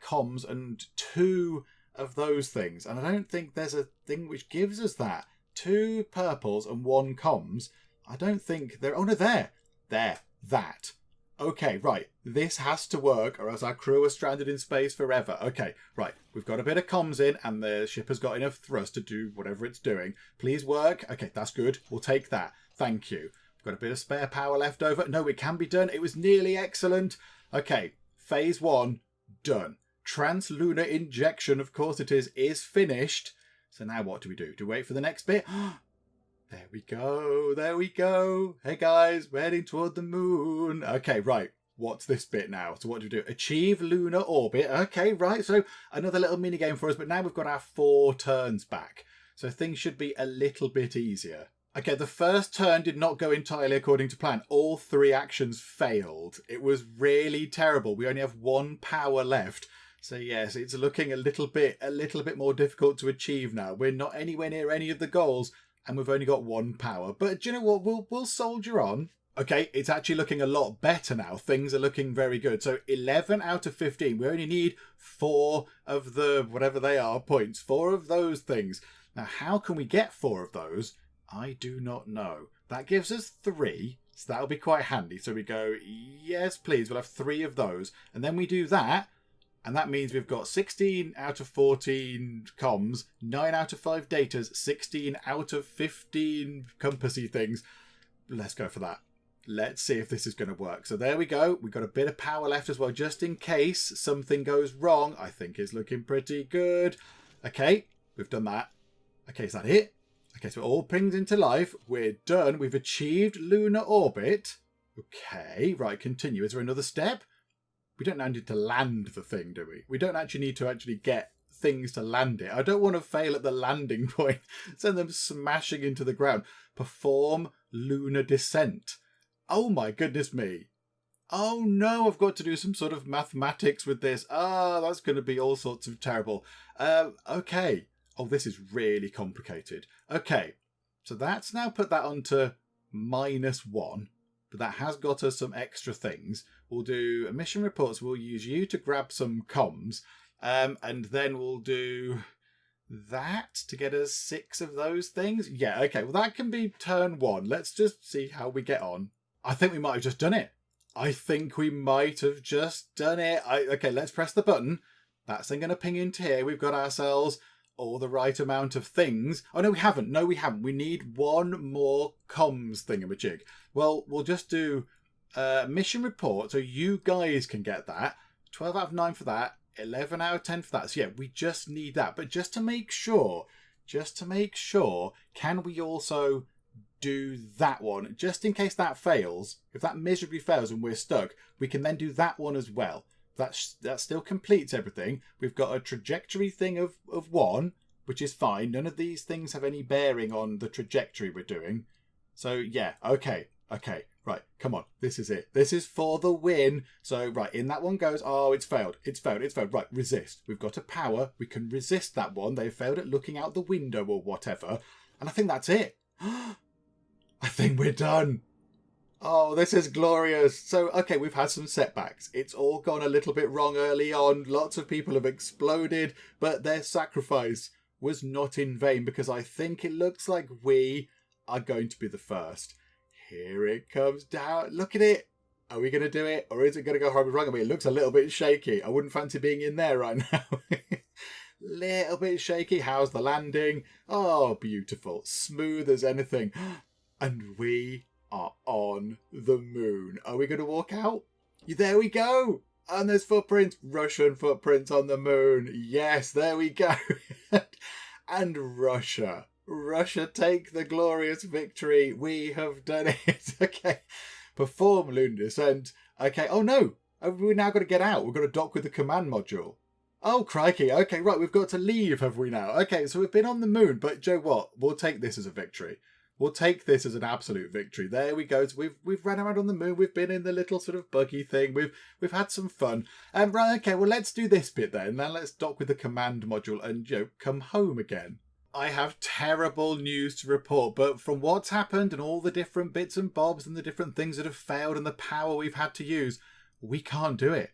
comms and 2 of those things, and I don't think there's a thing which gives us that. 2 purples and 1 comms. I don't think there. Oh no, there, that. Okay, right, this has to work or else our crew are stranded in space forever. Okay, right, we've got a bit of comms in and the ship has got enough thrust to do whatever it's doing. Please work. Okay, that's good, we'll take that, thank you. We've got a bit of spare power left over. No, it can be done. It was nearly excellent. Okay, phase 1 done. Trans-lunar injection, of course it is finished. So now what do? Do we wait for the next bit? There we go. Hey guys, we're heading toward the moon. Okay, right. What's this bit now? So what do we do? Achieve lunar orbit. Okay, right. So another little mini game for us, but now we've got our 4 turns back. So things should be a little bit easier. Okay, the first turn did not go entirely according to plan. All 3 actions failed. It was really terrible. We only have 1 power left. So yes, it's looking a little bit more difficult to achieve now. We're not anywhere near any of the goals, and we've only got 1 power. But do you know what? We'll soldier on. Okay, it's actually looking a lot better now. Things are looking very good. So 11 out of 15. We only need 4 of the, whatever they are, points. 4 of those things. Now, how can we get 4 of those? I do not know. That gives us 3, so that'll be quite handy. So we go, yes, please, we'll have 3 of those. And then we do that, and that means we've got 16 out of 14 comms, 9 out of 5 datas, 16 out of 15 compassy things. Let's go for that. Let's see if this is going to work. So there we go. We've got a bit of power left as well, just in case something goes wrong. I think it's looking pretty good. Okay, we've done that. Okay, is that it? Okay, so it all pings into life. We're done. We've achieved lunar orbit. Okay, right, continue. Is there another step? We don't now need to land the thing, do we? We don't actually need to get things to land it. I don't want to fail at the landing point. Send them smashing into the ground. Perform lunar descent. Oh my goodness me. Oh no, I've got to do some sort of mathematics with this. That's going to be all sorts of terrible. Okay. Oh, this is really complicated. Okay, so that's now put that onto -1, but that has got us some extra things. We'll do a mission report, so we'll use you to grab some comms, and then we'll do that to get us 6 of those things. Yeah, okay, well that can be turn 1. Let's just see how we get on. I think we might have just done it. Okay, let's press the button. That's then going to ping into here. We've got ourselves all the right amount of things. Oh, no, we haven't. We need 1 more comms thingamajig. Well, we'll just do mission report, so you guys can get that. 12 out of 9 for that. 11 out of 10 for that. So yeah, we just need that. But just to make sure, can we also do that one? Just in case that fails, if that miserably fails and we're stuck, we can then do that one as well. That still completes everything. We've got a trajectory thing of 1, which is fine. None of these things have any bearing on the trajectory we're doing. So yeah, okay, right, come on. This is it. This is for the win. So right, in that one goes, oh, it's failed. Right, resist. We've got a power. We can resist that one. They failed at looking out the window or whatever. And I think that's it. I think we're done. Oh, this is glorious. So, okay, we've had some setbacks. It's all gone a little bit wrong early on. Lots of people have exploded, but their sacrifice was not in vain because I think it looks like we are going to be the first. Here it comes down. Look at it. Are we going to do it? Or is it going to go horribly wrong? I mean, it looks a little bit shaky. I wouldn't fancy being in there right now. Little bit shaky. How's the landing? Oh, beautiful. Smooth as anything. And we are on the moon. Are we going to walk out? There we go. And there's footprints. Russian footprints on the moon. Yes, there we go. And Russia take the glorious victory. We have done it. Okay. perform lunar descent. Okay, oh no, we've now got to get out. We've got to dock with the command module. Oh, crikey. Okay, right, we've got to leave, have we now? Okay, so we've been on the moon, but Joe, what? We'll take this as a victory. We'll take this as an absolute victory. There we go. So we've ran around on the moon. We've been in the little sort of buggy thing. We've had some fun. Right, okay, well, let's do this bit then. Now let's dock with the command module and, come home again. I have terrible news to report, but from what's happened and all the different bits and bobs and the different things that have failed and the power we've had to use, we can't do it.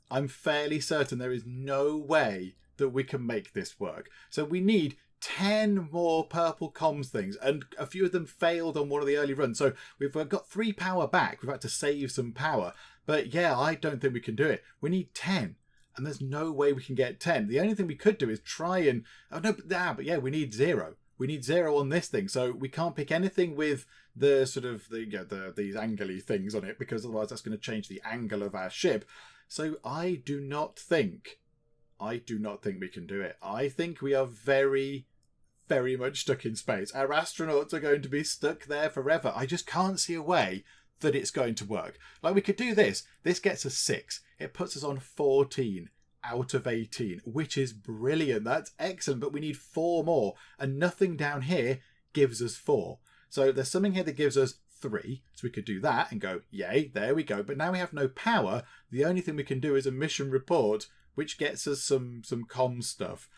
I'm fairly certain there is no way that we can make this work. So we need 10 more purple comms things, and a few of them failed on one of the early runs. So we've got 3 power back. We've had to save some power. But yeah, I don't think we can do it. We need 10. And there's no way we can get 10. The only thing we could do is try and... but yeah, we need 0. We need 0 on this thing. So we can't pick anything with the sort of these angly things on it, because otherwise that's going to change the angle of our ship. So I do not think we can do it. I think we are very, very much stuck in space. Our astronauts are going to be stuck there forever. I just can't see a way that it's going to work. Like, we could do this. This gets us 6. It puts us on 14 out of 18, which is brilliant. That's excellent, but we need 4 more, and nothing down here gives us 4. So there's something here that gives us 3, so we could do that and go, yay, there we go. But now we have no power. The only thing we can do is a mission report, which gets us some comm stuff.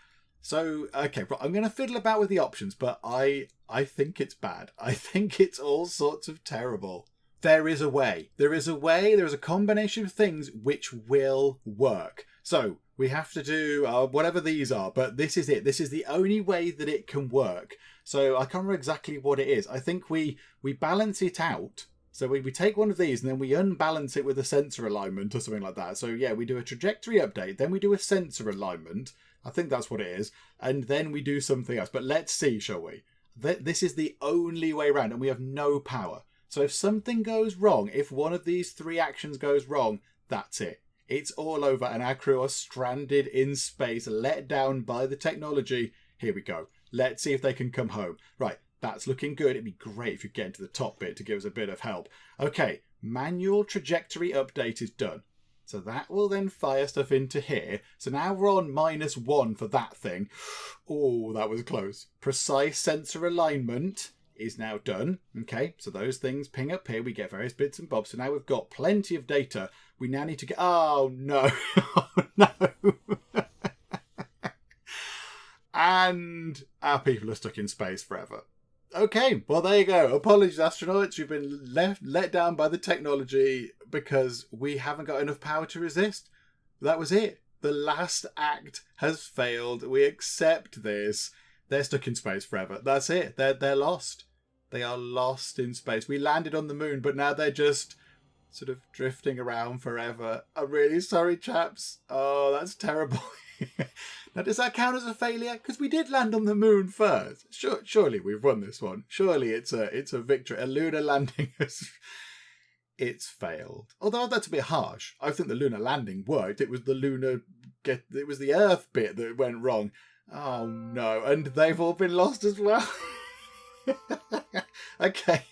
So, okay, I'm going to fiddle about with the options, but I think it's bad. I think it's all sorts of terrible. There is a way. There is a combination of things which will work. So we have to do whatever these are, but this is it. This is the only way that it can work. So I can't remember exactly what it is. I think we balance it out. So we take one of these and then we unbalance it with a sensor alignment or something like that. So yeah, we do a trajectory update, then we do a sensor alignment. I think that's what it is. And then we do something else. But let's see, shall we? This is the only way around, and we have no power. So if something goes wrong, if one of these 3 actions goes wrong, that's it. It's all over, and our crew are stranded in space, let down by the technology. Here we go. Let's see if they can come home. Right, that's looking good. It'd be great if you get into the top bit to give us a bit of help. Okay, manual trajectory update is done. So that will then fire stuff into here. So now we're on -1 for that thing. Oh, that was close. Precise sensor alignment is now done. Okay, so those things ping up here. We get various bits and bobs. So now we've got plenty of data. We now need to get... Oh, no. Oh, no. And our people are stuck in space forever. Okay, well, there you go. Apologies, astronauts. You've been let down by the technology because we haven't got enough power to resist. That was it. The last act has failed. We accept this. They're stuck in space forever. That's it. They're lost. They are lost in space. We landed on the moon, but now they're just sort of drifting around forever. I'm really sorry, chaps. Oh, that's terrible. Now, does that count as a failure? Because we did land on the moon first. Surely we've won this one. Surely it's a victory. A lunar landing it's failed. Although that's a bit harsh. I think the lunar landing worked. It was the Earth bit that went wrong. Oh no, and they've all been lost as well. Okay,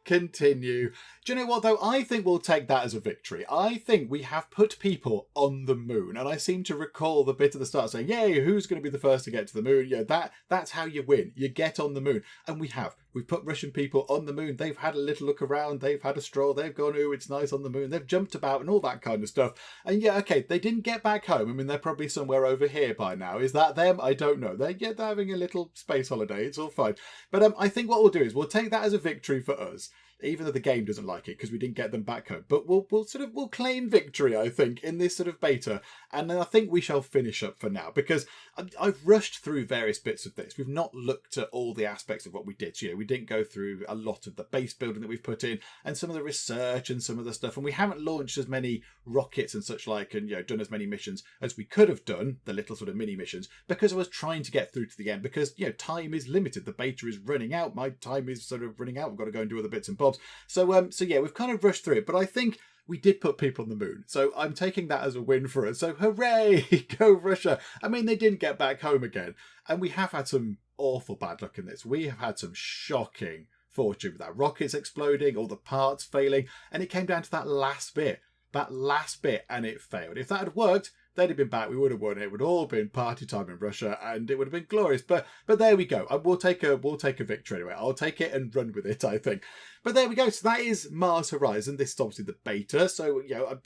continue. Do you know what though? I think we'll take that as a victory. I think we have put people on the moon, and I seem to recall the bit at the start saying, yay, who's going to be the first to get to the moon? Yeah, that's how you win. You get on the moon. And we have. We've put Russian people on the moon. They've had a little look around. They've had a stroll. They've gone, ooh, it's nice on the moon. They've jumped about and all that kind of stuff. And yeah, okay, they didn't get back home. I mean, they're probably somewhere over here by now. Is that them? I don't know. They're having a little space holiday. It's all fine. But I think what we'll do is we'll take that as a victory for us, even though the game doesn't like it because we didn't get them back home. But we'll claim victory, I think, in this sort of beta. And then I think we shall finish up for now because I've rushed through various bits of this. We've not looked at all the aspects of what we did. We didn't go through a lot of the base building that we've put in and some of the research and some of the stuff. And we haven't launched as many rockets and such like and done as many missions as we could have done, the little sort of mini missions, because I was trying to get through to the end because, time is limited. The beta is running out. My time is sort of running out. We've got to go and do other bits and bobs. So yeah, we've kind of rushed through it, but I think we did put people on the moon. So I'm taking that as a win for us. So hooray, go Russia. I mean, they didn't get back home again. And we have had some awful bad luck in this. We have had some shocking fortune with that rockets exploding, all the parts failing, and it came down to that last bit, and it failed. If that had worked, they'd have been back, we would have won, it would all been party time in Russia, and it would have been glorious. But there we go. We'll take a victory anyway. I'll take it and run with it, I think. But there we go. So that is Mars Horizon. This is obviously the beta, so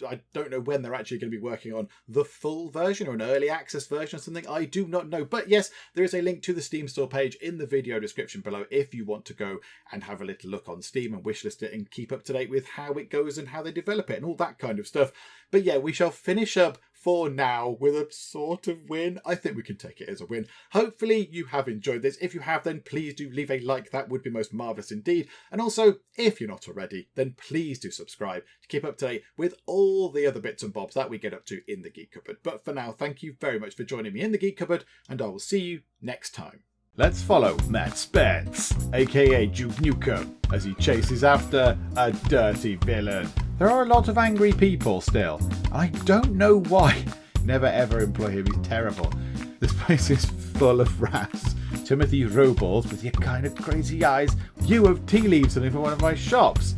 I don't know when they're actually going to be working on the full version or an early access version or something. I do not know. But yes, there is a link to the Steam store page in the video description below if you want to go and have a little look on Steam and wishlist it and keep up to date with how it goes and how they develop it and all that kind of stuff. But yeah, we shall finish up for now with a sort of win. I think we can take it as a win. Hopefully you have enjoyed this. If you have, then please do leave a like. That would be most marvellous indeed. And also, if you're not already, then please do subscribe to keep up to date with all the other bits and bobs that we get up to in the Geek Cupboard. But for now, thank you very much for joining me in the Geek Cupboard, and I will see you next time. Let's follow Matt Spence, aka Duke Nukem, as he chases after a dirty villain. There are a lot of angry people still. I don't know why. Never ever employ him, he's terrible. This place is full of rats. Timothy Robles with your kind of crazy eyes. You have tea leaves in one of my shops.